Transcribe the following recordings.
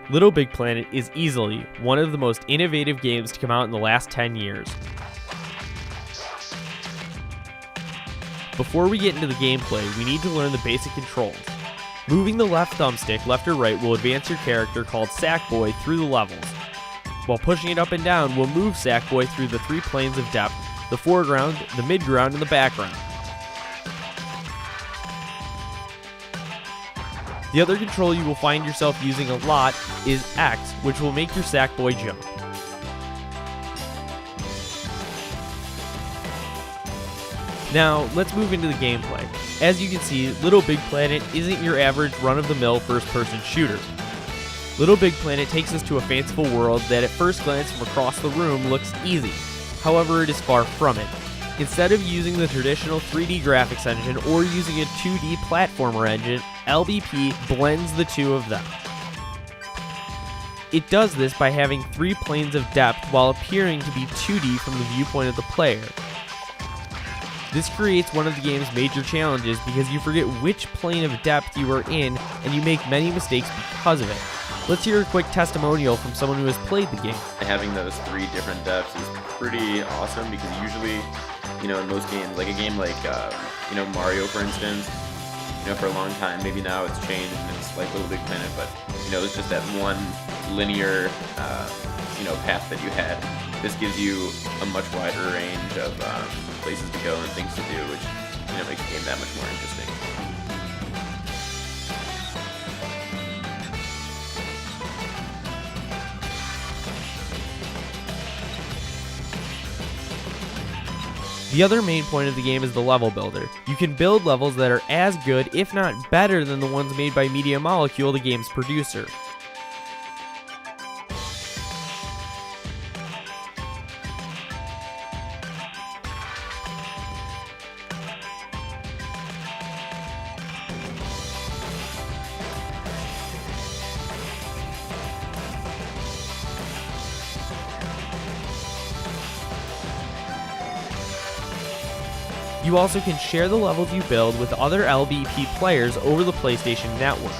Little Big Planet is easily one of the most innovative games to come out in the last 10 years. Before we get into the gameplay, we need to learn the basic controls. Moving the left thumbstick left or right will advance your character called Sackboy through the levels, while pushing it up and down will move Sackboy through the 3 planes of depth: the foreground, the midground, and the background. The other control you will find yourself using a lot is X, which will make your Sackboy jump. Now, let's move into the gameplay. As you can see, Little Big Planet isn't your average run-of-the-mill first-person shooter. Little Big Planet takes us to a fanciful world that at first glance from across the room looks easy. However, it is far from it. Instead of using the traditional 3D graphics engine or using a 2D platformer engine, LBP blends the two of them. It does this by having 3 planes of depth while appearing to be 2D from the viewpoint of the player. This creates one of the game's major challenges because you forget which plane of depth you are in and you make many mistakes because of it. Let's hear a quick testimonial from someone who has played the game. Having those 3 different depths is pretty awesome because usually, in most games, like a game like, Mario, for instance, for a long time, maybe now it's changed and it's like Little Big Planet, but, it's just that one linear, path that you had. This gives you a much wider range of places to go and things to do, which, makes the game that much more interesting. The other main point of the game is the level builder. You can build levels that are as good, if not better, than the ones made by Media Molecule, the game's producer. You also can share the levels you build with other LBP players over the PlayStation Network.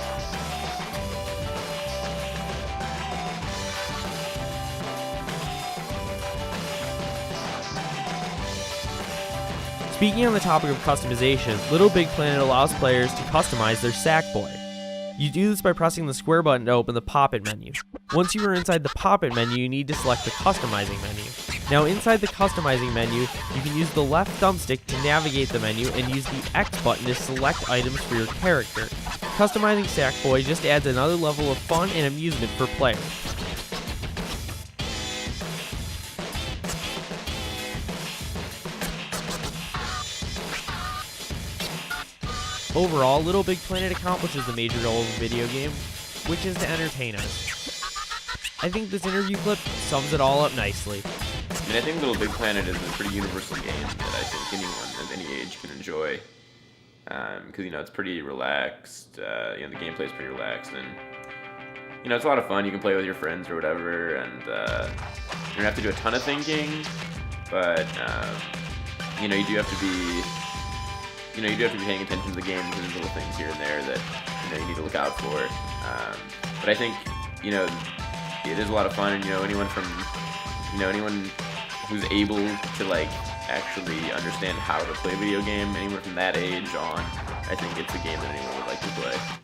Speaking on the topic of customization, Little Big Planet allows players to customize their Sackboy. You do this by pressing the square button to open the pop-it menu. Once you are inside the pop-it menu, you need to select the customizing menu. Now inside the customizing menu, you can use the left thumbstick to navigate the menu and use the X button to select items for your character. Customizing Sackboy just adds another level of fun and amusement for players. Overall, Little Big Planet accomplishes the major goal of a video game, which is to entertain us. I think this interview clip sums it all up nicely. I think Little Big Planet is a pretty universal game that I think anyone of any age can enjoy. Because, it's pretty relaxed. The gameplay is pretty relaxed. And, it's a lot of fun. You can play with your friends or whatever. And you don't have to do a ton of thinking. But, you do have to be... you do have to be paying attention to the game because there's little things here and there that, you need to look out for. But I think, it is a lot of fun. And, anyone who's able to, actually understand how to play a video game, anyone from that age on, I think it's a game that anyone would like to play.